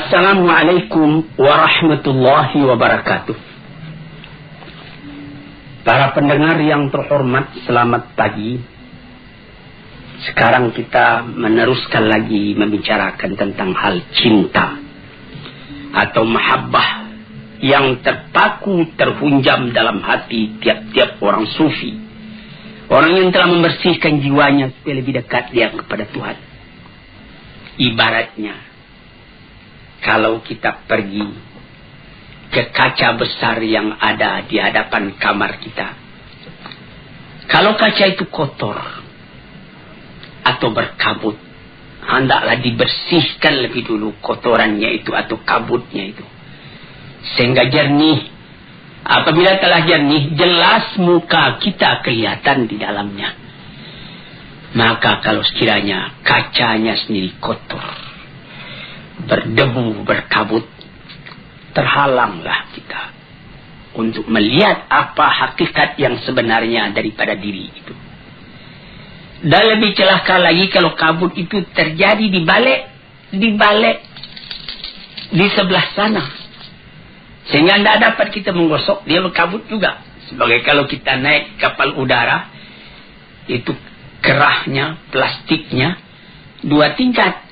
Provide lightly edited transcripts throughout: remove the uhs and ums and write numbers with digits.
Assalamualaikum warahmatullahi wabarakatuh. Para pendengar yang terhormat, selamat pagi. Sekarang kita meneruskan lagi membicarakan tentang hal cinta atau mahabbah yang terpaku terhunjam dalam hati tiap-tiap orang sufi. Orang yang telah membersihkan jiwanya supaya lebih dekat dia kepada Tuhan. Ibaratnya, kalau kita pergi ke kaca besar yang ada di hadapan kamar kita. Kalau kaca itu kotor atau berkabut, hendaklah dibersihkan lebih dulu kotorannya itu atau kabutnya itu. Sehingga jernih. Apabila telah jernih, jelas muka kita kelihatan di dalamnya. Maka kalau sekiranya kacanya sendiri kotor, berdebu, berkabut, terhalanglah kita untuk melihat apa hakikat yang sebenarnya daripada diri itu. Dan lebih celaka lagi kalau kabut itu terjadi di balik di sebelah sana, sehingga tidak dapat kita menggosok, dia berkabut juga. Sebagai kalau kita naik kapal udara, itu kerahnya, plastiknya 2 tingkat.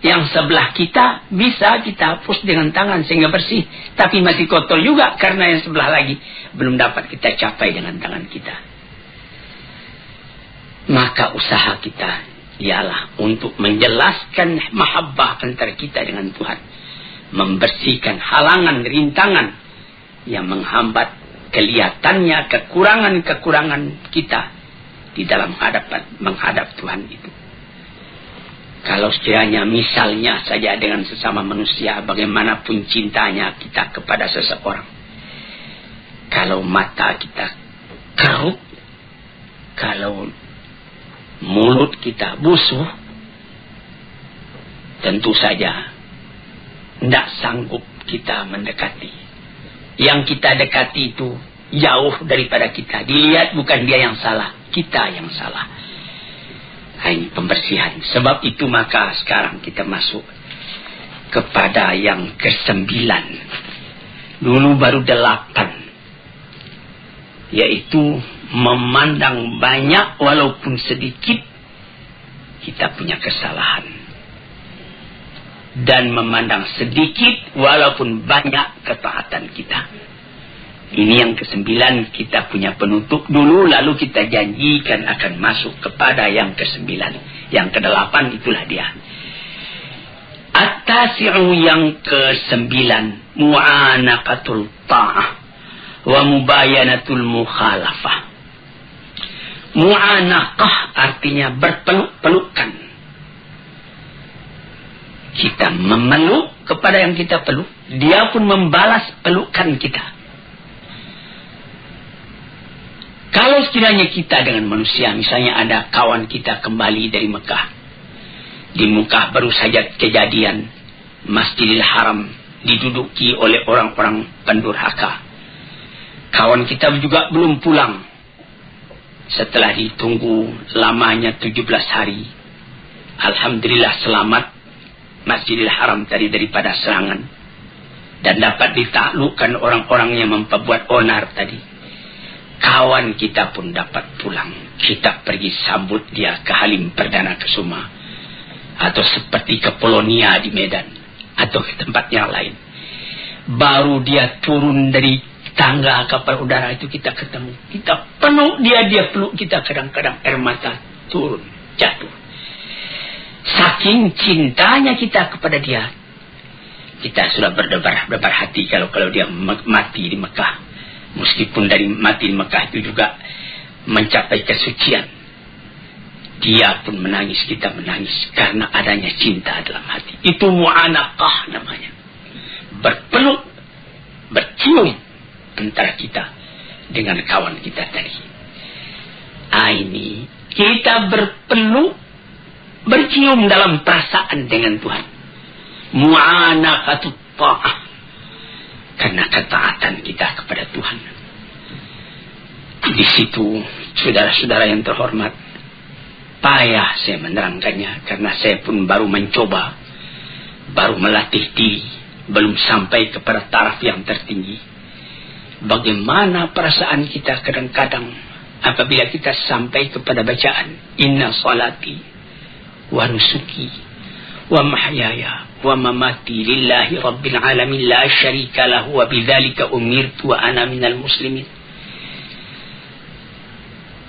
Yang sebelah kita bisa kita hapus dengan tangan sehingga bersih, tapi masih kotor juga karena yang sebelah lagi belum dapat kita capai dengan tangan kita. Maka usaha kita ialah untuk menjelaskan mahabbah antara kita dengan Tuhan, membersihkan halangan, rintangan yang menghambat kelihatannya kekurangan-kekurangan kita di dalam menghadap Tuhan itu. Kalau sekiranya misalnya saja dengan sesama manusia, bagaimanapun cintanya kita kepada seseorang, kalau mata kita kerut, kalau mulut kita busuk, tentu saja tidak sanggup kita mendekati. Yang kita dekati itu jauh daripada kita. Dilihat bukan dia yang salah, kita yang salah. Ini pembersihan. Sebab itu maka sekarang kita masuk kepada yang ke-9. Dulu baru 8. Yaitu memandang banyak walaupun sedikit kita punya kesalahan. Dan memandang sedikit walaupun banyak ketaatan kita. Ini yang ke-9, kita punya penutup dulu, lalu kita janjikan akan masuk kepada yang ke-9. Yang ke-8 itulah dia. At-tasi'u yang ke-9, mu'anaqatul ta'ah wa mubayanatul mukhalafah. Mu'anaqah artinya berpeluk-pelukan. Kita memeluk kepada yang kita peluk, dia pun membalas pelukan kita. Kalau sekiranya kita dengan manusia, misalnya ada kawan kita kembali dari Mekah. Di Mekah baru saja kejadian Masjidil Haram diduduki oleh orang-orang pendurhaka. Kawan kita juga belum pulang. Setelah ditunggu lamanya 17 hari. Alhamdulillah selamat Masjidil Haram tadi daripada serangan. Dan dapat ditaklukkan orang-orang yang memperbuat onar tadi. Kawan kita pun dapat pulang. Kita pergi sambut dia ke Halim Perdana Kusuma. Atau seperti ke Polonia di Medan. Atau ke tempat yang lain. Baru dia turun dari tangga kapal udara itu kita ketemu. Kita penuh dia peluk kita, kadang-kadang air mata turun, jatuh. Saking cintanya kita kepada dia. Kita sudah berdebar hati kalau dia mati di Mekah. Meskipun dari mati di Mekah itu juga mencapai kesucian. Dia pun menangis, kita menangis. Karena adanya cinta dalam hati. Itu mu'anaqah namanya. Berpeluk, bercium antara kita dengan kawan kita tadi. Ini kita berpeluk, bercium dalam perasaan dengan Tuhan. Mu'anaqatut ta'ah. Karena ketaatan kita kepada Tuhan. Di situ, saudara-saudara yang terhormat, payah saya menerangkannya. Karena saya pun baru mencoba baru melatih diri, belum sampai kepada taraf yang tertinggi. Bagaimana perasaan kita kadang-kadang apabila kita sampai kepada bacaan inna salati wa nusuki wa mahyaya wa mamati lillahi rabbil alamin la syarika lahu wa bidzalika umirtu wa ana minal muslimin.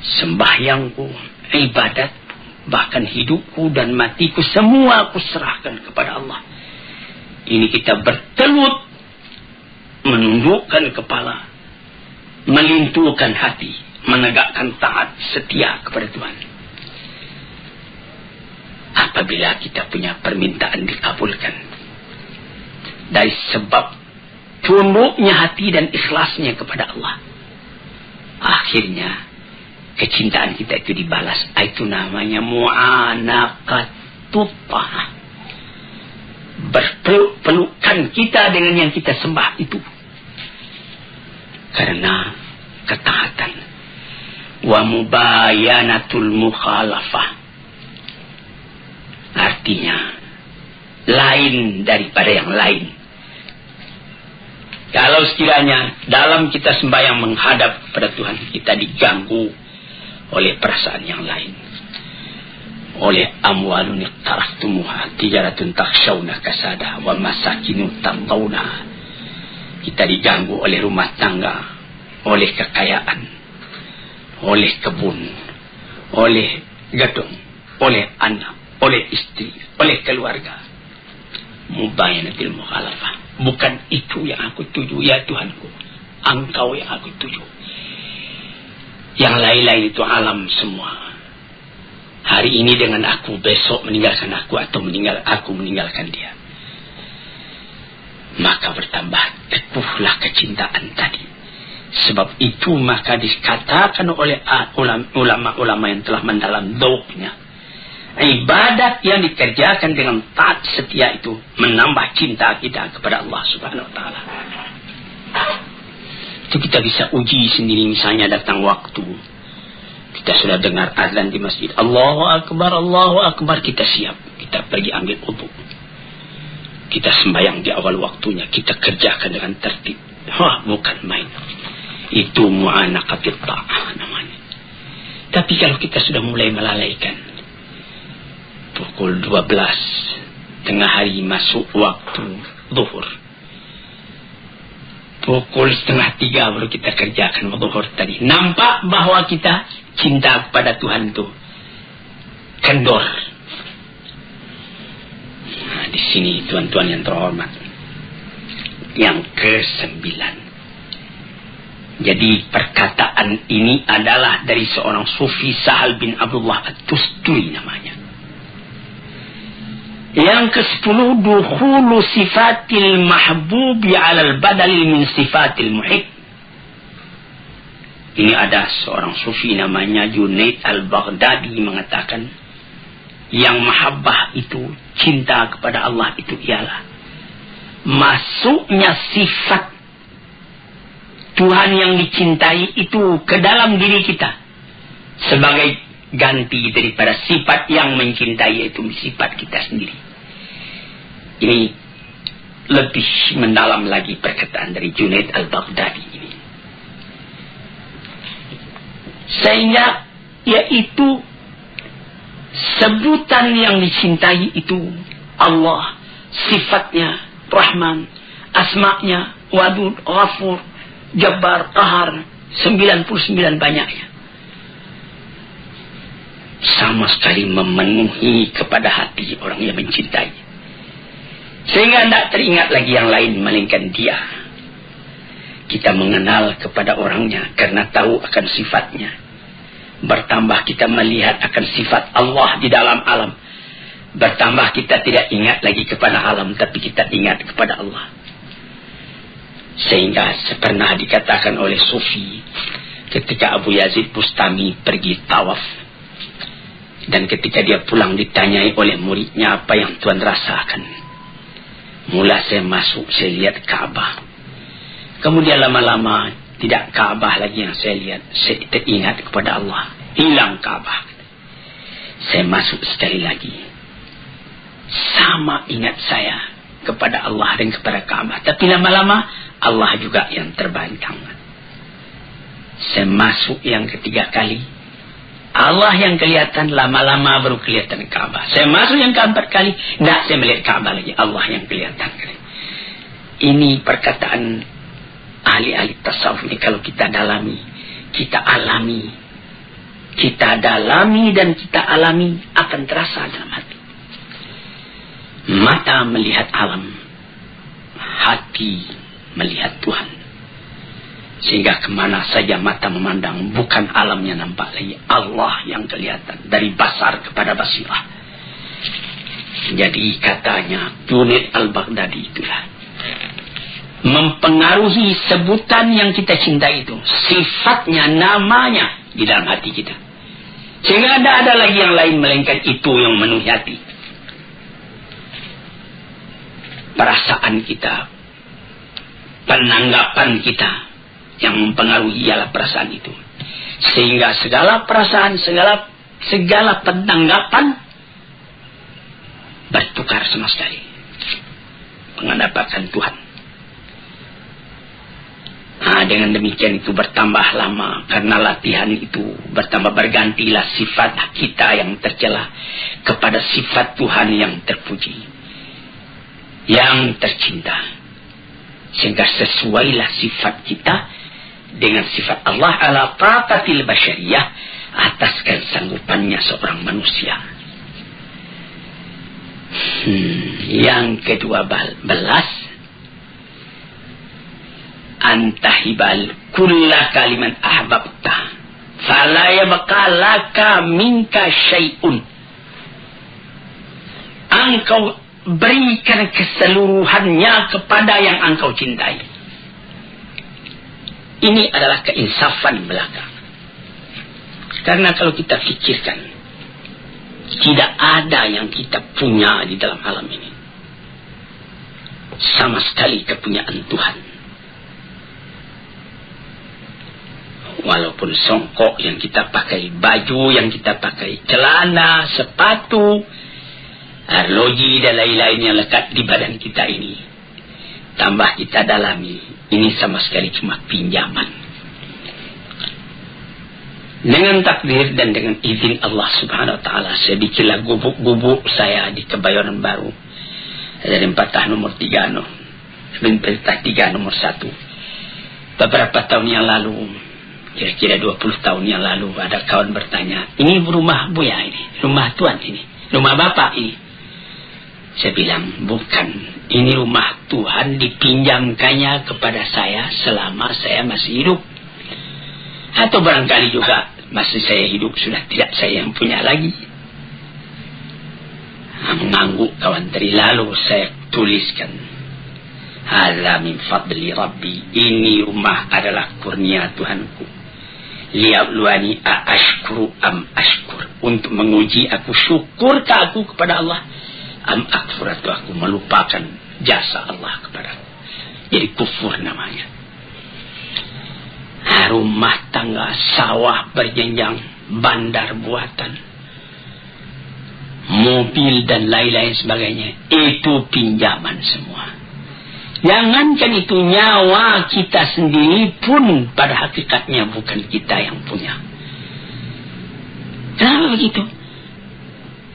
Sembahyangku, ibadat, bahkan hidupku dan matiku semua aku serahkan kepada Allah. Ini kita bertelut, menundukkan kepala, melintuhkan hati, menegakkan taat setia kepada Tuhan. Apabila kita punya permintaan dikabulkan dari sebab tunduknya hati dan ikhlasnya kepada Allah, akhirnya kecintaan kita itu dibalas. Itu namanya mu'anaqatut ta'ah. Berpeluk-pelukan kita dengan yang kita sembah itu karena ketaatan. Wa mubayanatul mukhalafah, artinya lain daripada yang lain. Kalau sekiranya dalam kita sembahyang menghadap kepada Tuhan, kita diganggu oleh perasaan yang lain, oleh amwalun iqtaraftumuha tijaratun takhshawna kasada wa masakinu tardawna. Kita diganggu oleh rumah tangga, oleh kekayaan, oleh kebun, oleh gedung, oleh anak, oleh istri, oleh keluarga. Mubayanatil mukhalafah. Bukan itu yang aku tuju ya Tuhanku, Engkau yang aku tuju. Yang lain-lain itu alam semua. Hari ini dengan aku, besok meninggalkan aku, atau aku meninggalkan dia. Maka bertambah teguhlah kecintaan tadi. Sebab itu maka dikatakan oleh ulama-ulama yang telah mendalam dzauqnya, ibadat yang dikerjakan dengan taat setia itu menambah cinta kita kepada Allah Subhanahu wa taala. Itu kita bisa uji sendiri. Misalnya datang waktu, kita sudah dengar azan di masjid, Allahu Akbar, kita siap, kita pergi ambil wudu, kita sembahyang di awal waktunya, kita kerjakan dengan tertib. Bukan main. Itu mu'anaqatut ta'ah namanya. Tapi kalau kita sudah mulai melalaikan, pukul 12 tengah hari masuk waktu zuhur, pukul 2:30 baru kita kerjakan zuhur tadi, nampak bahwa kita cinta kepada Tuhan itu kendor. Nah, di sini tuan-tuan yang terhormat, yang ke-9. Jadi perkataan ini adalah dari seorang sufi, Sahal bin Abdullah At-Tusturi namanya. Yang ke-10, dukhulu sifatil mahbubi alal badalil min sifatil muhib. Ini ada seorang sufi namanya Junaid al-Baghdadi mengatakan, yang mahabbah itu, cinta kepada Allah itu ialah masuknya sifat Tuhan yang dicintai itu ke dalam diri kita sebagai ganti daripada sifat yang mencintai, yaitu sifat kita sendiri. Ini lebih mendalam lagi perkataan dari Junaid al-Baghdadi ini. Sehingga yaitu sebutan yang dicintai itu Allah, sifatnya Rahman, asma'nya Wadud, Ghafur, Jabbar, Qahar, 99 banyaknya, sama sekali memenuhi kepada hati orang yang mencintai, sehingga tidak teringat lagi yang lain melainkan dia. Kita mengenal kepada orangnya karena tahu akan sifatnya. Bertambah kita melihat akan sifat Allah di dalam alam. Bertambah kita tidak ingat lagi kepada alam, tapi kita ingat kepada Allah. Sehingga pernah dikatakan oleh Sufi, ketika Abu Yazid Bustami pergi tawaf, dan ketika dia pulang ditanyai oleh muridnya, apa yang Tuan rasakan? Mula saya masuk, saya lihat Ka'bah. Kemudian lama-lama tidak Ka'bah lagi yang saya lihat, saya teringat kepada Allah. Hilang Ka'bah. Saya masuk sekali lagi, sama ingat saya kepada Allah dan kepada Ka'bah. Tapi lama-lama Allah juga yang terbangkang. Saya masuk yang ketiga kali, Allah yang kelihatan, lama-lama baru kelihatan Ka'bah. Saya masuk yang keempat kali, tidak saya melihat Ka'bah lagi, Allah yang kelihatan. Ini perkataan ahli-ahli tasawuf ini kalau kita dalami, kita alami, kita dalami dan kita alami, akan terasa dalam hati. Mata melihat alam, hati melihat Tuhan. Sehingga kemana saja mata memandang, bukan alamnya nampak lagi, Allah yang kelihatan. Dari basar kepada basirah. Jadi katanya Junaid al-Baghdadi itulah mempengaruhi sebutan yang kita cinta itu, sifatnya, namanya di dalam hati kita. Sehingga tidak ada lagi yang lain melainkan itu yang memenuhi hati. Perasaan kita, penanggapan kita yang mempengaruhi ialah perasaan itu. Sehingga segala perasaan, segala penanggapan bertukar sama sekali. Menghadapkan Tuhan. Dengan demikian itu bertambah lama, karena latihan itu bertambah, bergantilah sifat kita yang tercela kepada sifat Tuhan yang terpuji, yang tercinta. Sehingga sesuailah sifat kita dengan sifat Allah ala taqatil basyariyah, atas kesanggupannya seorang manusia. Yang kedua belas, antahibal kulla kaliman ahbabta fala yabqa laka minka syai'un. Engkau berikan keseluruhannya kepada yang engkau cintai. Ini adalah keinsafan belaka. Karena kalau kita fikirkan, tidak ada yang kita punya di dalam alam ini sama sekali kepunyaan Tuhan. Walaupun songkok yang kita pakai, baju yang kita pakai, celana, sepatu, arloji dan lain-lain yang lekat di badan kita ini, tambah kita dalami, ini sama sekali cuma pinjaman. Dengan takdir dan dengan izin Allah subhanahu wa ta'ala, saya bikinlah gubuk-gubuk saya di Kebayoran Baru. Dari Perintah nomor 3 nomor 1. Beberapa tahun yang lalu, kira-kira 20 tahun yang lalu, ada kawan bertanya, ini rumah Buya ini, rumah Tuan ini, rumah Bapak ini. Saya bilang, bukan, ini rumah Tuhan, dipinjamkannya kepada saya selama saya masih hidup. Atau barangkali juga masih saya hidup sudah tidak saya yang punya lagi. Mengangguk kawan tadi, lalu saya tuliskan, hadza min fadli Rabbi, ini rumah adalah kurnia Tuhanku. Liyabluwani ashkuru am ashkur, untuk menguji aku syukurkah aku kepada Allah, am akfur, atau aku melupakan jasa Allah kepadaku. Jadi kufur namanya. Rumah tangga, sawah berjenjang, bandar buatan, mobil dan lain-lain sebagainya, itu pinjaman semua. Jangankan itu, nyawa kita sendiri pun pada hakikatnya bukan kita yang punya. Kenapa begitu?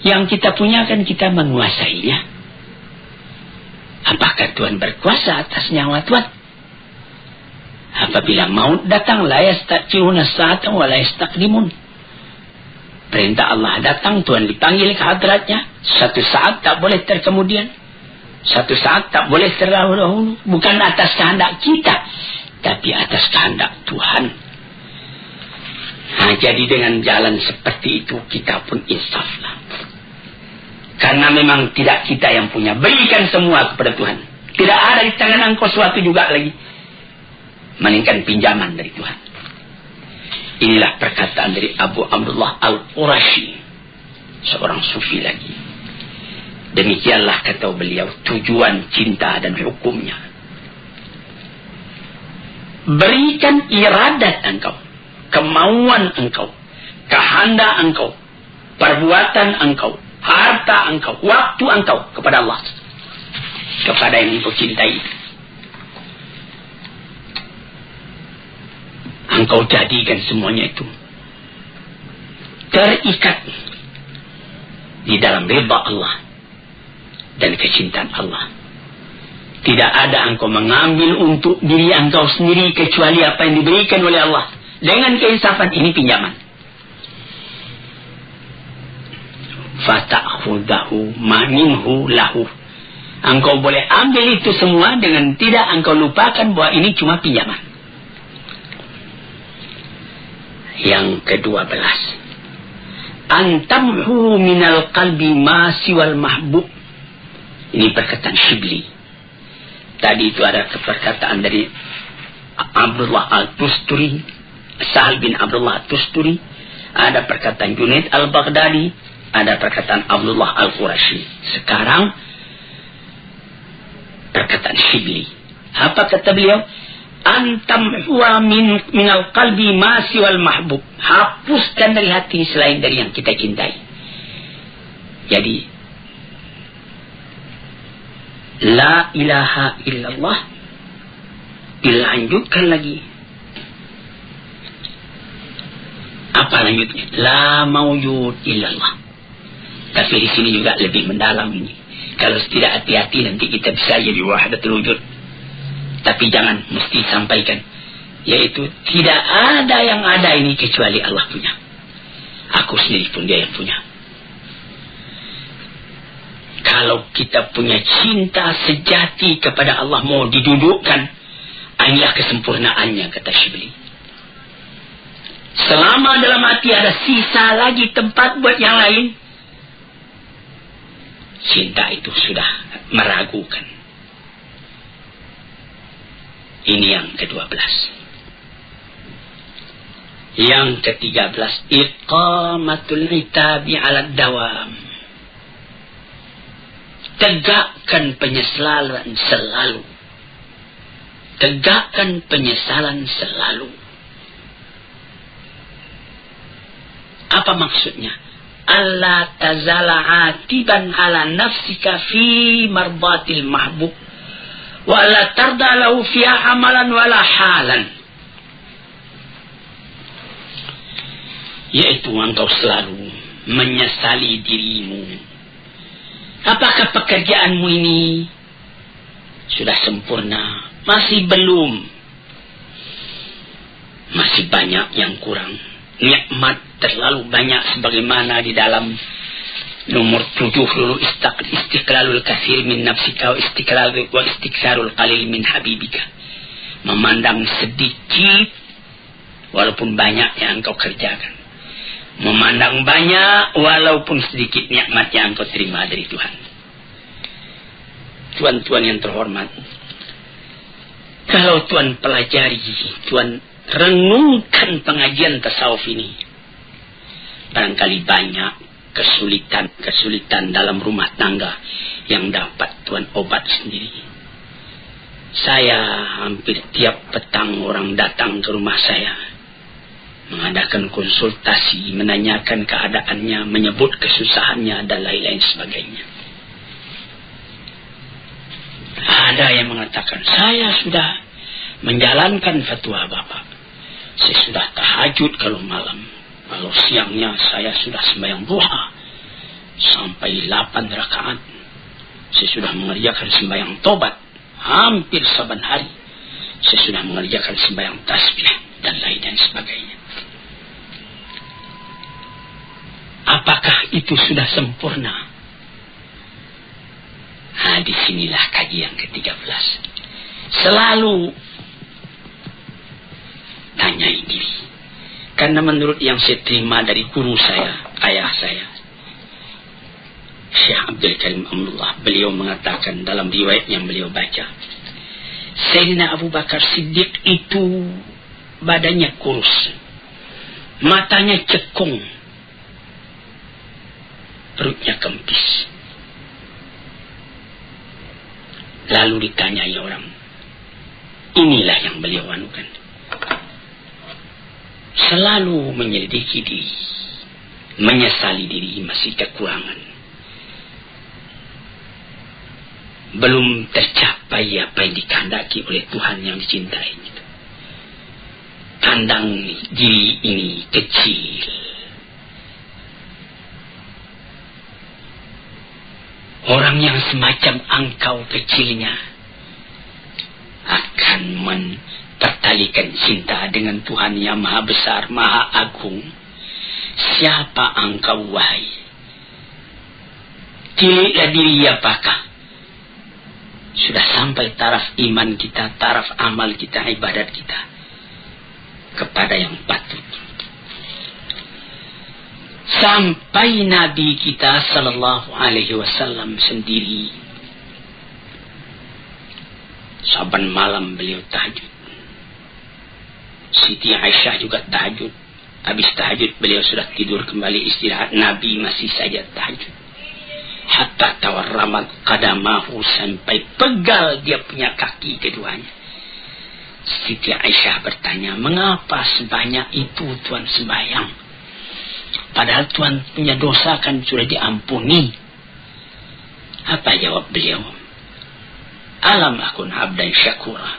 Yang kita punya kan kita menguasainya. Apakah Tuhan berkuasa atas nyawa Tuhan? Apabila maut datang, la yasta'khiruna sa'atan wa la yastaqdimun. Perintah Allah datang, Tuhan dipanggil ke hadratnya, satu saat tak boleh terkemudian, satu saat tak boleh terdahulu. Bukan atas kehendak kita, tapi atas kehendak Tuhan. Jadi dengan jalan seperti itu, kita pun insaflah. Karena memang tidak kita yang punya. Berikan semua kepada Tuhan. Tidak ada di tangan engkau suatu juga lagi, melainkan pinjaman dari Tuhan. Inilah perkataan dari Abu Abdullah Al-Qurashi, seorang sufi lagi. Demikianlah kata beliau tujuan cinta dan hukumnya. Berikan iradat engkau, kemauan engkau, kehendak engkau, perbuatan engkau, harta engkau, waktu engkau kepada Allah. kepada yang engkau cintai. Engkau jadikan semuanya itu terikat di dalam ridha Allah dan kecintaan Allah. Tidak ada engkau mengambil untuk diri engkau sendiri kecuali apa yang diberikan oleh Allah. Dengan keinsafan, ini pinjaman. Fata'khudahu maninhu lahu. Engkau boleh ambil itu semua dengan tidak engkau lupakan bahwa ini cuma pinjaman. Yang ke-12, antamhu minal qalbi ma siwal mahbub. Ini perkataan Shibli. Tadi itu ada perkataan dari Abdullah Al-Tusturi, Sahal bin Abdullah Al-Tusturi. Ada perkataan Junaid Al-Baghdadi, ada perkataan Abdullah Al-Qurashi. Sekarang perkataan Shibli. Apa kata beliau? Antam huwa minal qalbi ma siwal mahbub. Hapuskan dari hati selain dari yang kita cintai. Jadi la ilaha illallah dilanjutkan lagi. Apa lanjutnya? La maujud illallah. Tapi di sini juga lebih mendalam ini. Kalau tidak hati-hati nanti kita bisa jadi wahdatul wujud. Tapi jangan mesti sampaikan, yaitu tidak ada yang ada ini kecuali Allah punya. Aku sendiri pun dia yang punya. Kalau kita punya cinta sejati kepada Allah mau didudukkan, inilah kesempurnaannya, kata Shibli. Selama dalam hati ada sisa lagi tempat buat yang lain, cinta itu sudah meragukan. Ini yang ke-12. Yang ke-13, iqamatul itabi 'ala dawam. Tegakkan penyesalan selalu. Tegakkan penyesalan selalu. Apa maksudnya? Allah tazala atiban 'ala nafsika fi marbatil mahbub. Wala tarda lahu fiha amalan wala halan. Yaitu engkau selalu menyesali dirimu. Apakah pekerjaanmu ini sudah sempurna? Masih belum. Masih banyak yang kurang. Nikmat terlalu banyak sebagaimana di dalam nomor 7 dulu, istiqlalul kathir min nafsika wa istiksarul qalil min habibika. Memandang sedikit walaupun banyak yang engkau kerjakan. Memandang banyak walaupun sedikit nikmat yang engkau terima dari Tuhan. Tuan-tuan yang terhormat, kalau tuan pelajari, tuan renungkan pengajian tasawuf ini, barangkali banyak kesulitan dalam rumah tangga yang dapat tuan obat sendiri. Saya hampir tiap petang orang datang ke rumah saya, mengadakan konsultasi, menanyakan keadaannya, menyebut kesusahannya dan lain-lain sebagainya. Ada yang mengatakan, saya sudah menjalankan fatwa Bapak. Saya sudah tahajud kalau malam. Kalau siangnya saya sudah sembahyang duha sampai 8 rakaat. Saya sudah mengerjakan sembahyang tobat hampir saban hari. Saya sudah mengerjakan sembahyang tasbih dan lain sebagainya. Apakah itu sudah sempurna? Disinilah kajian ke-13. Selalu tanyai diri. Karena menurut yang saya terima dari guru saya, ayah saya, Syekh Abdul Karim Amrullah, beliau mengatakan dalam riwayat yang beliau baca, Sayyidina Abu Bakar Siddiq itu badannya kurus, matanya cekung, perutnya kempis. Lalu ditanyai orang, inilah yang beliau anukan. Selalu menyelidiki diri, menyesali diri masih kekurangan. belum tercapai apa yang dikehendaki oleh Tuhan yang dicintai. Pandang diri ini kecil. Orang yang semacam engkau kecilnya akan mempertalikan cinta dengan Tuhan yang maha besar, maha agung. Siapa engkau, wahai? Tiliklah diri, apakah sudah sampai taraf iman kita, taraf amal kita, ibadat kita kepada yang patut. Sampai Nabi kita sallallahu alaihi wasallam sendiri saban malam beliau tahajud. Siti Aisyah juga tahajud. Habis tahajud beliau sudah tidur kembali istirahat. Nabi masih saja tahajud. Hatta tawarramat qadamahu, sampai pegal dia punya kaki keduanya. Siti Aisyah bertanya, mengapa sebanyak itu Tuhan sembahyang? Padahal Tuhan punya dosa kan sudah diampuni. Apa jawab beliau? Alam akun abdan syakura.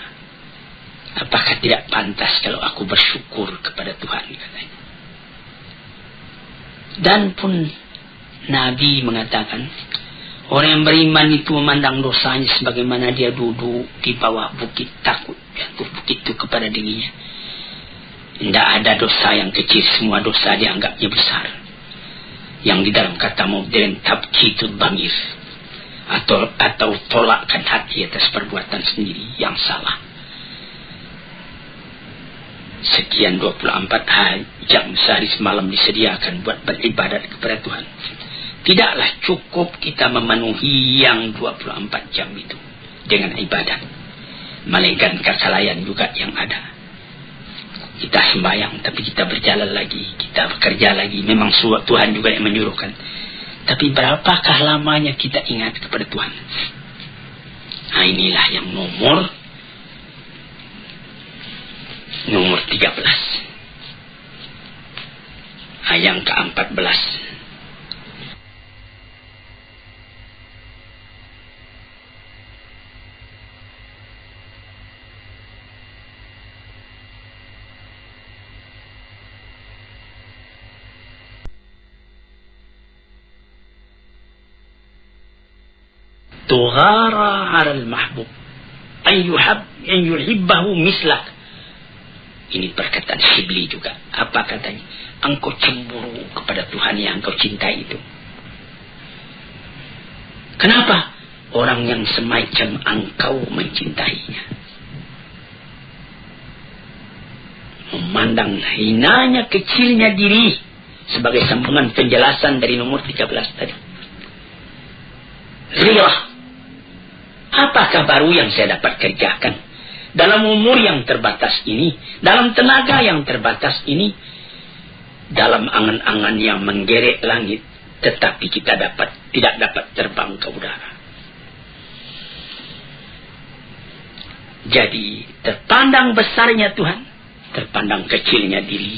Apakah tidak pantas kalau aku bersyukur kepada Tuhan, katanya. Dan pun Nabi mengatakan, orang yang beriman itu memandang dosanya sebagaimana dia duduk di bawah bukit, takut jatuh bukit itu kepada dirinya. Tidak ada dosa yang kecil, semua dosa dianggapnya besar. Yang di dalam kata modern tabkitul bangir, atau tolakkan hati atas perbuatan sendiri yang salah. Sekian 24 jam sehari semalam disediakan buat beribadat kepada Tuhan. Tidaklah cukup kita memenuhi yang 24 jam itu dengan ibadat. Melainkan kelalaian juga yang ada. Kita sembahyang, tapi kita berjalan lagi, kita bekerja lagi. Memang Tuhan juga yang menyuruhkan. Tapi berapakah lamanya kita ingat kepada Tuhan? Nah, inilah yang nomor 13. Yang ke-14. Tughara 'alal mahbub an yuhibbahu mislak. Ini perkataan Syibli juga. Apa katanya? Engkau cemburu kepada Tuhan yang engkau cintai itu. Kenapa? Orang yang semacam engkau mencintainya. Memandang hinanya, kecilnya diri. Sebagai sambungan penjelasan dari nomor 13 tadi. Ghirah. Apakah baru yang saya dapat kerjakan dalam umur yang terbatas ini, dalam tenaga yang terbatas ini, dalam angan-angan yang menggeret langit, tetapi kita tidak dapat terbang ke udara. Jadi terpandang besarnya Tuhan, terpandang kecilnya diri,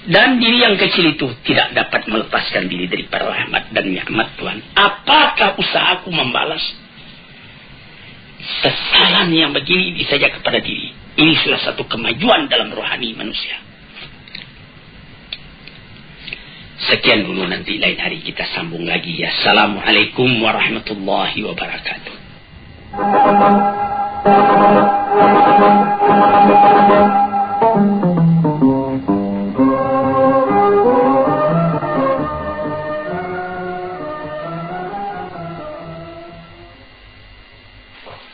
dan diri yang kecil itu tidak dapat melepaskan diri dari rahmat dan nikmat Tuhan. Apakah usahaku membalas kesalahan yang begini saja kepada diri? Ini salah satu kemajuan dalam rohani manusia. Sekian dulu, nanti lain hari kita sambung lagi. Assalamualaikum warahmatullahi wabarakatuh.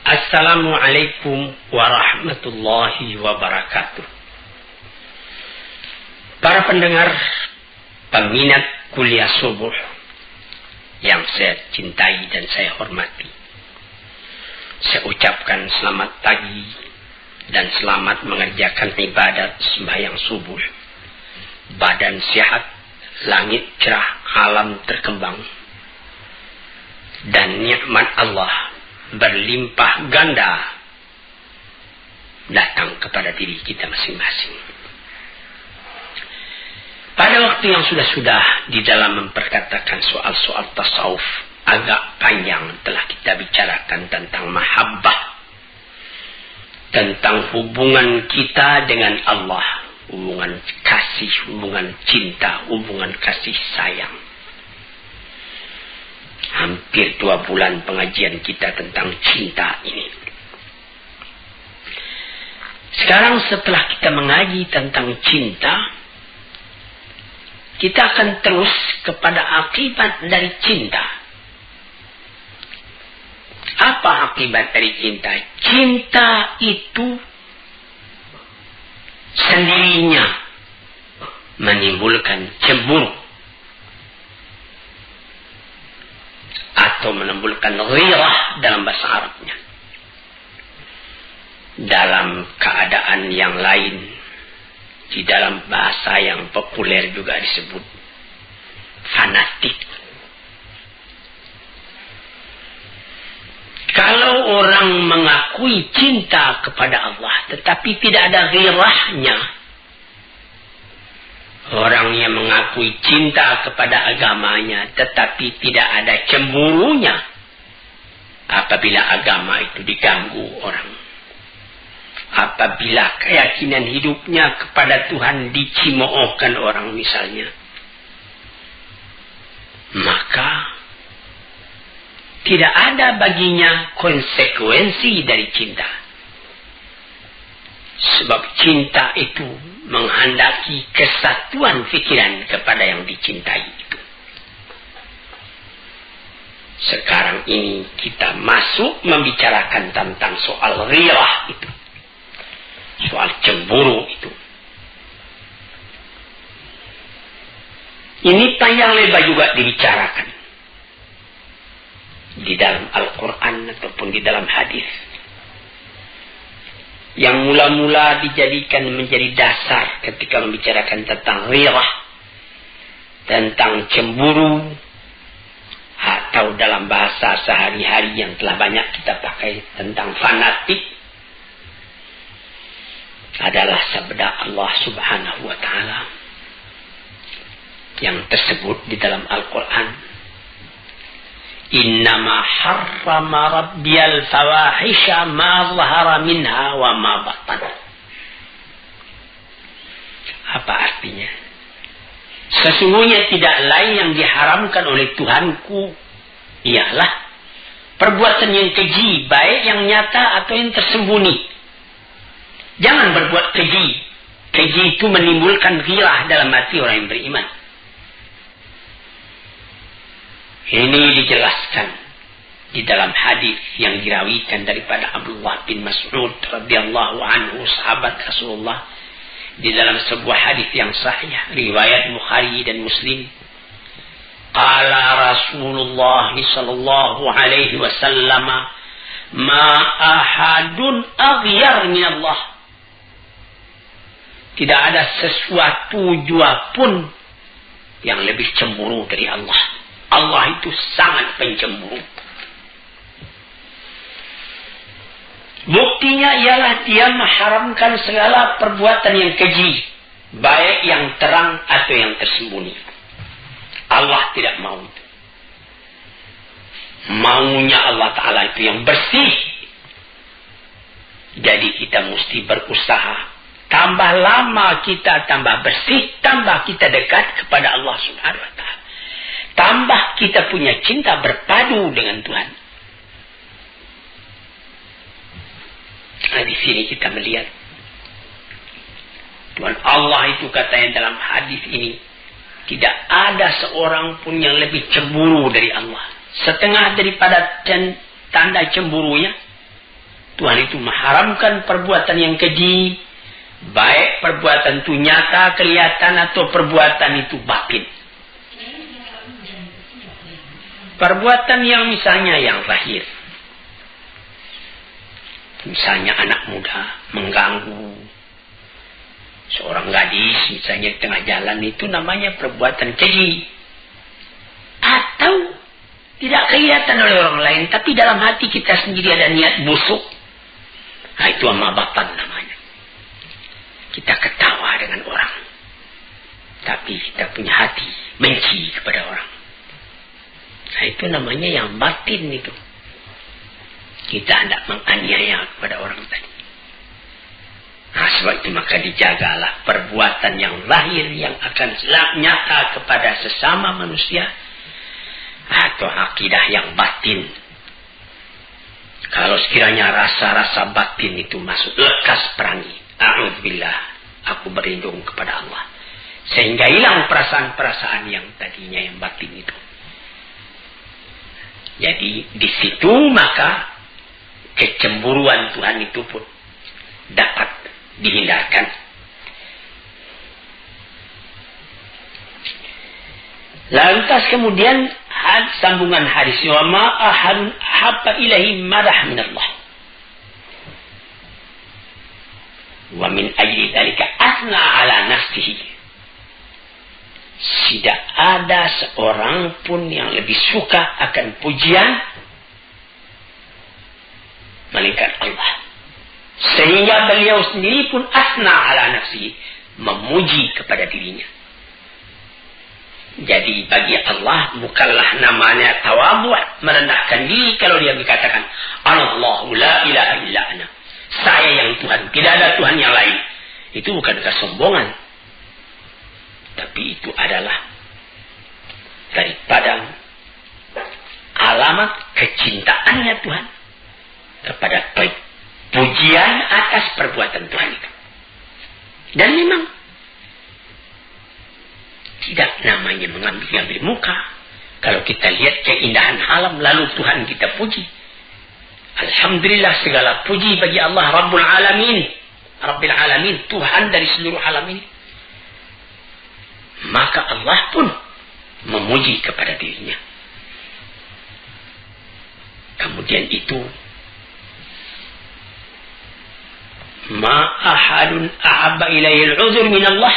Assalamualaikum warahmatullahi wabarakatuh. Para pendengar, peminat kuliah subuh yang saya cintai dan saya hormati, saya ucapkan selamat pagi dan selamat mengerjakan ibadat sembahyang subuh. Badan sehat, langit cerah, alam terkembang, dan nikmat Allah berlimpah ganda datang kepada diri kita masing-masing. Pada waktu yang sudah-sudah di dalam memperkatakan soal-soal tasawuf agak panjang telah kita bicarakan bicarakan tentang mahabbah, tentang hubungan kita dengan Allah, hubungan kasih, hubungan cinta, hubungan kasih sayang. Hampir 2 bulan pengajian kita tentang cinta ini. Sekarang setelah kita mengaji tentang cinta, kita akan terus kepada akibat dari cinta. Apa akibat dari cinta? Cinta itu sendirinya menimbulkan cemburu atau menimbulkan ghirah dalam bahasa Arabnya. Dalam keadaan yang lain, di dalam bahasa yang populer juga disebut fanatik. Kalau orang mengakui cinta kepada Allah tetapi tidak ada ghirahnya, orang yang mengakui cinta kepada agamanya tetapi tidak ada cemburunya apabila agama itu diganggu orang, apabila keyakinan hidupnya kepada Tuhan dicimoohkan orang misalnya, maka tidak ada baginya konsekuensi dari cinta. Sebab cinta itu menghendaki kesatuan fikiran kepada yang dicintai itu. Sekarang ini kita masuk membicarakan tentang soal ghirah itu, soal cemburu itu. Ini panjang lebar juga dibicarakan di dalam Al-Quran ataupun di dalam hadis, yang mula-mula dijadikan menjadi dasar ketika membicarakan tentang ghirah, tentang cemburu, atau dalam bahasa sehari-hari yang telah banyak kita pakai tentang fanatik, adalah sabda Allah Subhanahu wa Ta'ala yang tersebut di dalam Al-Quran. Innama harrama rabbiyal fawahisha ma zahara minha wa ma batan. Apa artinya? Sesungguhnya tidak lain yang diharamkan oleh Tuhanku ialah perbuatan yang keji, baik yang nyata atau yang tersembunyi. Jangan berbuat keji. Keji itu menimbulkan ghirah dalam hati orang yang beriman. Ini dijelaskan di dalam hadis yang dirawikan daripada Abdullah bin Mas'ud radhiyallahu anhu, sahabat Rasulullah, di dalam sebuah hadis yang sahih riwayat Bukhari dan Muslim. Qala Rasulullah sallallahu alaihi wasallam, ma ahadun aghyar min Allah. Tidak ada sesuatu jua pun yang lebih cemburu dari Allah. Allah itu sangat pencemburu. Buktinya ialah dia mengharamkan segala perbuatan yang keji, baik yang terang atau yang tersembunyi. Allah tidak mau itu. Maunya Allah Ta'ala itu yang bersih. Jadi kita mesti berusaha. Tambah lama kita tambah bersih, tambah kita dekat kepada Allah Subhanahu wa Ta'ala. Tambah kita punya cinta berpadu dengan Tuhan. Nah, di sini kita melihat Tuhan Allah itu katanya dalam hadis ini, tidak ada seorang pun yang lebih cemburu dari Allah. Setengah daripada tanda cemburunya, Tuhan itu mengharamkan perbuatan yang keji, baik perbuatan itu nyata, kelihatan, atau perbuatan itu batin. Perbuatan yang misalnya yang lahir, misalnya anak muda mengganggu seorang gadis misalnya di tengah jalan, itu namanya perbuatan keji. Atau tidak kelihatan oleh orang lain, tapi dalam hati kita sendiri ada niat busuk. Nah, itu amabatan namanya. Kita ketawa dengan orang, tapi kita punya hati benci kepada orang. Nah, itu namanya yang batin itu. kita hendak menganiaya kepada orang tadi. Nah, sebab itu maka dijagalah perbuatan yang lahir yang akan nyata kepada sesama manusia atau akidah yang batin. Kalau sekiranya rasa-rasa batin itu masuk, lekas perangi. A'udzubillah, aku berlindung kepada Allah. Sehingga hilang perasaan-perasaan yang tadinya yang batin itu. Jadi di situ maka kecemburuan Tuhan itu pun dapat dihindarkan. Lantas kemudian sambungan hadis, wa ma ahadun habba ilahi madah min Allah. Wa min ajli dzalika asna ala nafsihi. Tidak ada seorang pun yang lebih suka akan pujian melainkan Allah. Sehingga beliau sendiri pun asna ala nafsihi, memuji kepada dirinya. Jadi bagi Allah bukanlah namanya tawadhu', merendahkan diri kalau dia dikatakan Allahu la ilaha illa ana. Saya yang Tuhan, tidak ada Tuhan yang lain. Itu bukan kesombongan. Tapi itu adalah daripada alamat kecintaannya Tuhan kepada pujian atas perbuatan Tuhan itu. Dan memang tidak namanya mengambil muka. Kalau kita lihat keindahan alam lalu Tuhan kita puji. Alhamdulillah, segala puji bagi Allah Rabbul Alamin. Rabbil Alamin, Tuhan dari seluruh alam ini. Maka Allah pun memuji kepada dirinya. Kemudian itu ma ahadun ahabba ilayhi al-'udhr min Allah.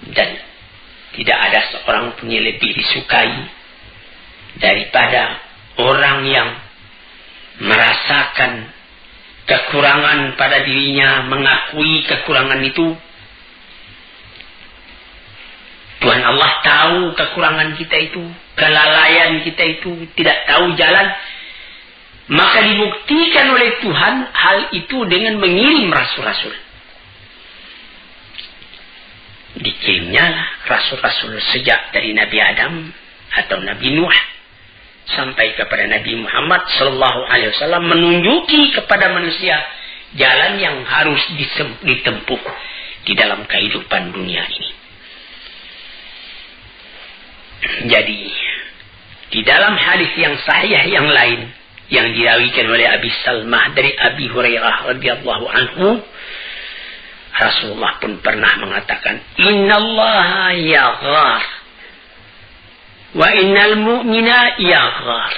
Dan tidak ada seorang pun yang lebih disukai daripada orang yang merasakan kekurangan pada dirinya, mengakui kekurangan itu. Tuhan Allah tahu kekurangan kita itu, kelalaian kita itu, tidak tahu jalan. Maka dibuktikan oleh Tuhan hal itu dengan mengirim rasul-rasul. Dikirimnya rasul-rasul sejak dari Nabi Adam atau Nabi Nuh sampai kepada Nabi Muhammad sallallahu alaihi wasallam, menunjuki kepada manusia jalan yang harus ditempuh di dalam kehidupan dunia ini. Jadi di dalam hadis yang sahih yang lain yang dirawikan oleh Abi Salmah dari Abi Hurairah radhiyallahu anhu, Rasulullah pun pernah mengatakan, innallaha yaghar wa innal mu'mina yaghar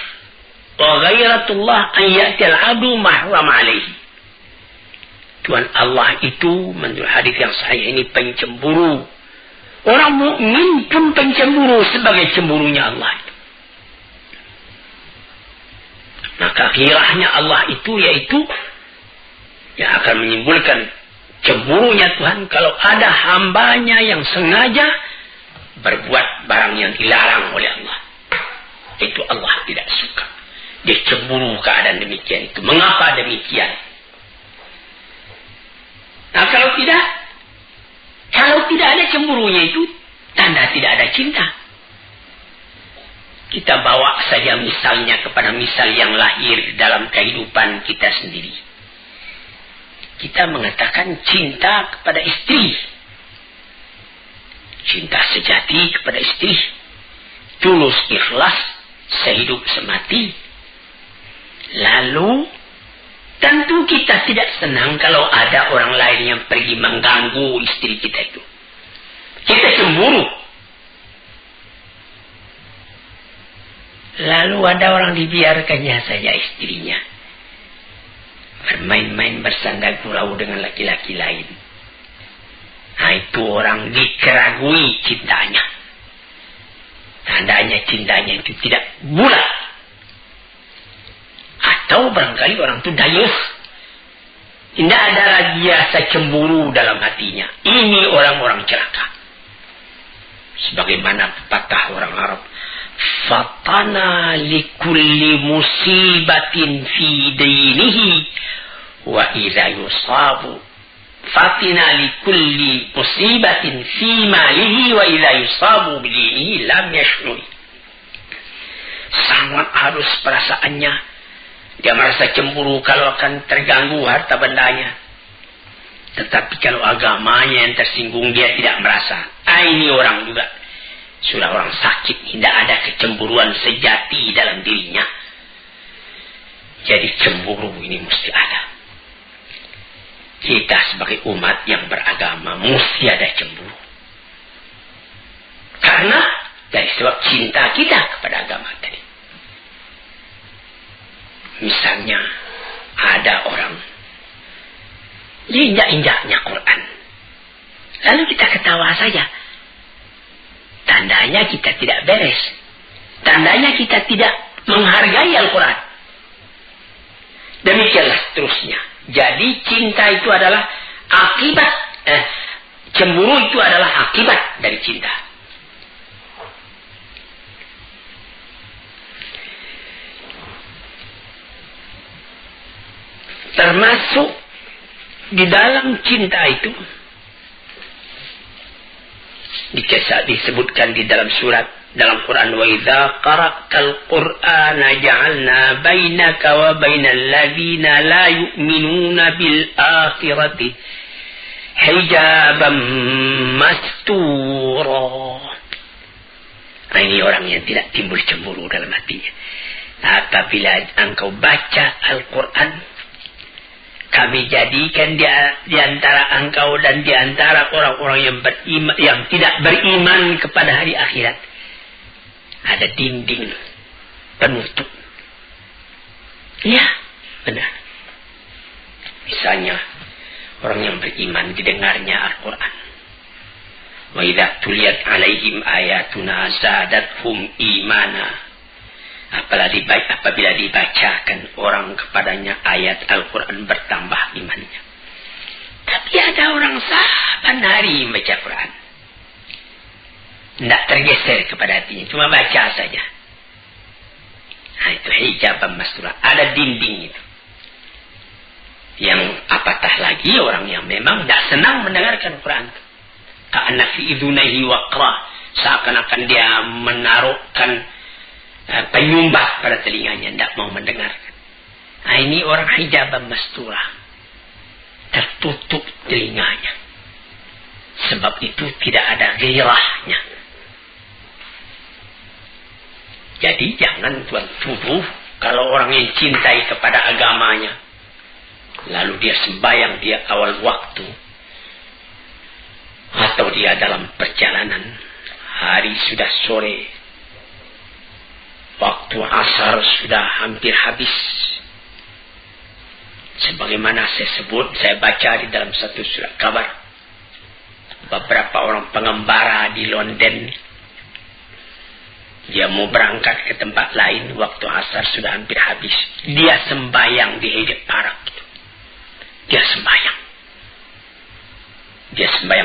wa ghairatullah an ya'til 'abdu mahram alaihi. Tuhan Allah itu menurut hadis yang sahih ini pencemburu. Orang mukmin pun pencemburu sebagai cemburunya Allah itu. Maka ghirahnya Allah itu yaitu yang akan menimbulkan cemburunya Tuhan kalau ada hambanya yang sengaja berbuat barang yang dilarang oleh Allah. Itu Allah tidak suka. Dia cemburu keadaan demikian itu. Mengapa demikian? Nah, kalau tidak ada cemburunya itu, tanda tidak ada cinta. Kita bawa saja misalnya kepada misal yang lahir dalam kehidupan kita sendiri. Kita mengatakan cinta kepada istri. Cinta sejati kepada istri. Tulus ikhlas, sehidup semati. Lalu tentu kita tidak senang kalau ada orang lain yang pergi mengganggu istri kita itu. Kita cemburu. Lalu ada orang dibiarkannya saja istrinya bermain-main bersanda gurau dengan laki-laki lain. Nah, itu orang dikeragui cintanya. Tandanya cintanya itu tidak bulat. Atau barangkali orang itu dayus. Tidak ada lagi rasa cemburu dalam hatinya. Ini orang-orang celaka. Sebagaimana pepatah orang Arab, Fatana likulli musibatin fi dinihi wa idza yusabu. Fatina likulli musibatin fi malihi wa idza yusabu bidinihi lam yashuri. Sangat halus perasaannya. Dia merasa cemburu kalau akan terganggu harta bendanya. Tetapi kalau agamanya yang tersinggung, dia tidak merasa. Ini orang juga sudah orang sakit, tidak ada kecemburuan sejati dalam dirinya. Jadi cemburu ini mesti ada. Kita sebagai umat yang beragama mesti ada cemburu. Karena dari sebab cinta kita kepada agama tadi. Misalnya ada orang injak-injaknya Quran, lalu kita ketawa saja. Tandanya kita tidak beres. Tandanya kita tidak menghargai Al-Quran. Demikianlah seterusnya. Jadi cinta itu adalah akibat, cemburu itu adalah akibat dari cinta. Termasuk di dalam cinta itu disebutkan di dalam surat dalam Quran, wa idza qara'tal qur'ana ja'alna bainaka wa bainal ladzina la yu'minuna bil akhirati hijaban mastura. Ini orang yang tidak timbul cemburu dalam hatinya. Apabila engkau baca Al-Quran, kami jadikan di antara engkau dan di antara orang-orang yang beriman, yang tidak beriman kepada hari akhirat, ada dinding penutup. Ya, benar. Misalnya orang yang beriman didengarnya Al-Quran. Wa idza tuliyat alaihim ayatuna zadathum imana. Apabila dibacakan orang kepadanya ayat Al-Quran, bertambah imannya. Tapi ada orang saban hari membaca Quran, tidak tergeser kepada hatinya, cuma baca saja. Nah, itu hijaban mastura, ada dinding itu. Yang apatah lagi orang yang memang tidak senang mendengarkan Quran. Ka'anna fi idhunaihi waqra, seakan-akan dia menaruhkan penyumbah pada telinganya, tidak mau mendengarkan. Nah, ini orang hijaban mastura, tertutup telinganya. Sebab itu tidak ada gairahnya. Jadi jangan tuan tuduh kalau orang yang cintai kepada agamanya, lalu dia sembahyang dia awal waktu, atau dia dalam perjalanan, hari sudah sore, waktu asar sudah hampir habis. Sebagaimana saya baca di dalam satu surat kabar, beberapa orang pengembara di London, dia mau berangkat ke tempat lain, waktu asar sudah hampir habis. Dia sembahyang di Hyde Park. Dia sembahyang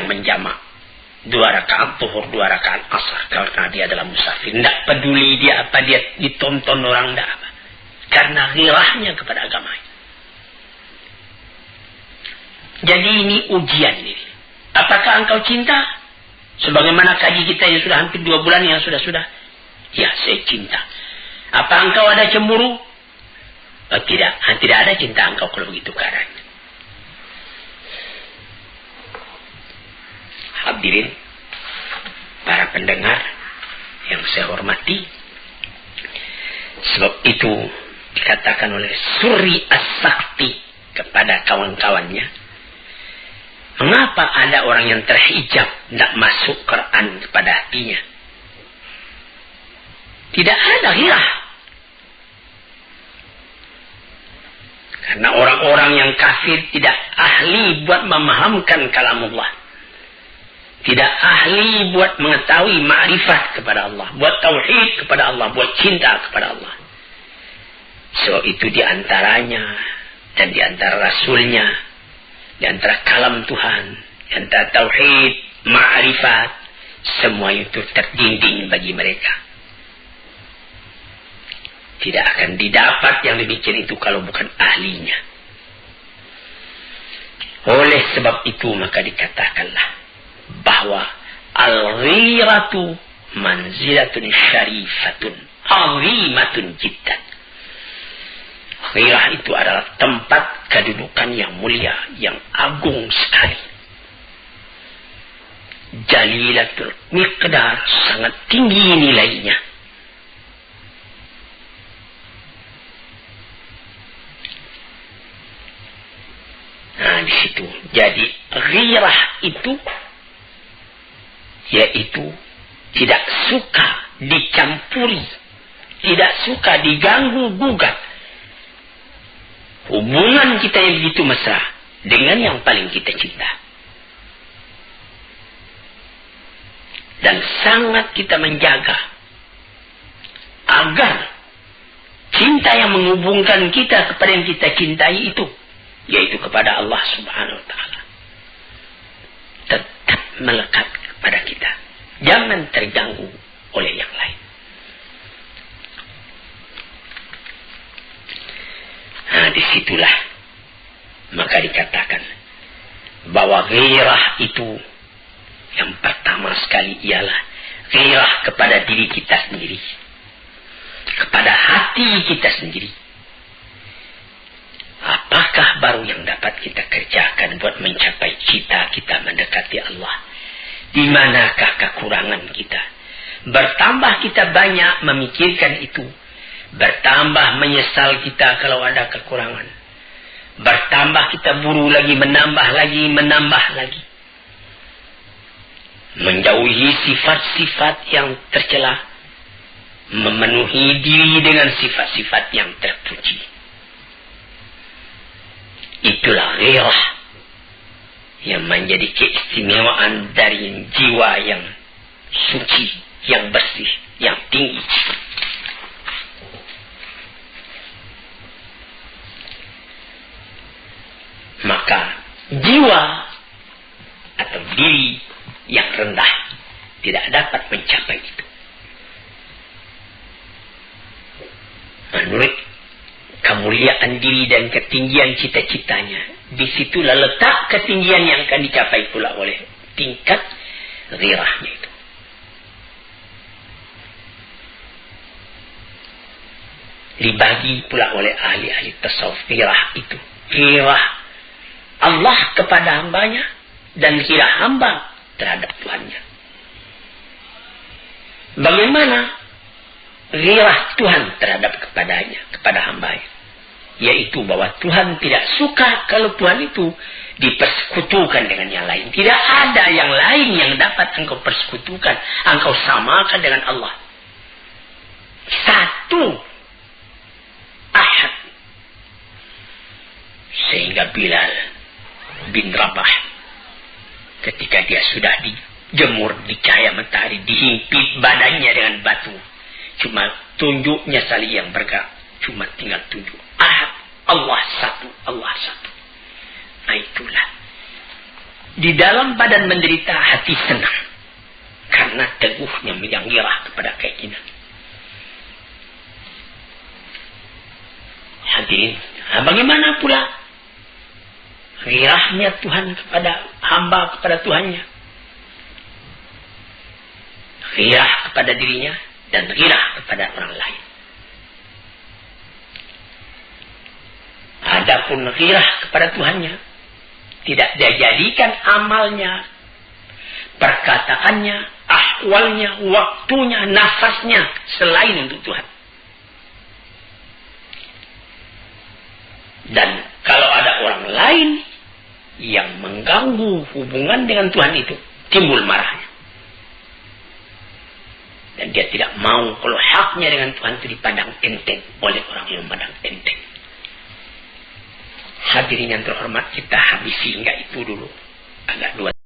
menjamak. 2 rakaat zuhur, 2 rakaat asar, karena dia adalah musafir. Tidak peduli dia apa, dia ditonton orang, tidak apa. Karena ghirahnya kepada agamanya. Jadi ini ujian ini. Apakah engkau cinta? Sebagaimana kaji kita yang sudah hampir 2 bulan yang sudah. Ya, saya cinta. Apa engkau ada cemburu? Oh, tidak. Tidak ada cinta engkau kalau begitu keadaannya. Hadirin, para pendengar yang saya hormati, sebab itu dikatakan oleh Suri As-Sakti kepada kawan-kawannya, mengapa ada orang yang terhijab tidak masuk Quran kepada hatinya? Tidak ada ghirah. Karena orang-orang yang kafir tidak ahli buat memahamkan kalamullah. Tidak ahli buat mengetahui ma'rifat kepada Allah, buat tauhid kepada Allah, buat cinta kepada Allah. Sebab itu di antaranya dan di antara rasulnya, di antara kalam Tuhan, di antara tauhid, ma'rifat, semua itu terdinding bagi mereka. Tidak akan didapat yang demikian itu kalau bukan ahlinya. Oleh sebab itu maka dikatakanlah bahwa al-ghiratu manzilatun syarifatun azimatun jiddan. Ghirah itu adalah tempat kedudukan yang mulia, yang agung sekali. Jalilatul miqdar, sangat tinggi nilainya. Nah, di situ. Jadi ghirah itu yaitu tidak suka dicampuri, tidak suka diganggu gugat hubungan kita yang begitu mesra dengan yang paling kita cinta. Dan sangat kita menjaga agar cinta yang menghubungkan kita kepada yang kita cintai itu, yaitu kepada Allah Subhanahu wa ta'ala, tetap melekat kepada kita. Jangan terganggu oleh yang lain. Nah, disitulah maka dikatakan bahwa ghirah itu yang pertama sekali ialah ghirah kepada diri kita sendiri, kepada hati kita sendiri. Apakah baru yang dapat kita kerjakan buat mencapai cita kita mendekati Allah? Di manakah kekurangan kita? Bertambah kita banyak memikirkan itu, bertambah menyesal kita kalau ada kekurangan, bertambah kita buru lagi, menambah lagi, menjauhi sifat-sifat yang tercela, memenuhi diri dengan sifat-sifat yang terpuji. Itulah ghirah yang menjadi keistimewaan dari jiwa yang suci, yang bersih, yang tinggi. Maka jiwa atau diri yang rendah tidak dapat mencapai itu. Menurut kemuliaan diri dan ketinggian cita-citanya, disitulah letak ketinggian yang akan dicapai pula oleh tingkat ghirahnya itu. Dibagi pula oleh ahli-ahli tasawuf ghirah itu. Ghirah Allah kepada hambanya dan ghirah hamba terhadap Tuhannya. Bagaimana ghirah Tuhan terhadap kepada hambanya? Yaitu bahwa Tuhan tidak suka kalau Tuhan itu dipersekutukan dengan yang lain. Tidak ada yang lain yang dapat engkau persekutukan, engkau samakan dengan Allah. Satu, ahad. Sehingga Bilal bin Rabah, ketika dia sudah dijemur di cahaya matahari, dihimpit badannya dengan batu, cuma tunjuknya saja yang bergerak, cuma tinggal tunjuk. Ahad, Allah satu, Allah satu. Nah, itulah. Di dalam badan menderita, hati senang karena teguhnya yang ghirah kepada keyakinan. Hadirin, nah bagaimana pula ghirahnya Tuhan kepada hamba, kepada Tuhannya? Ghirah kepada dirinya dan ghirah kepada orang lain. Adapun ghirah kepada Tuhannya, tidak dia jadikan amalnya, perkataannya, ahwalnya, waktunya, nafasnya selain untuk Tuhan. Dan kalau ada orang lain yang mengganggu hubungan dengan Tuhan itu, timbul marahnya. Dan dia tidak mau kalau haknya dengan Tuhan itu dipandang enteng oleh orang yang memandang enteng. Hadirin yang terhormat, kita habisi hingga itu dulu. Agak 2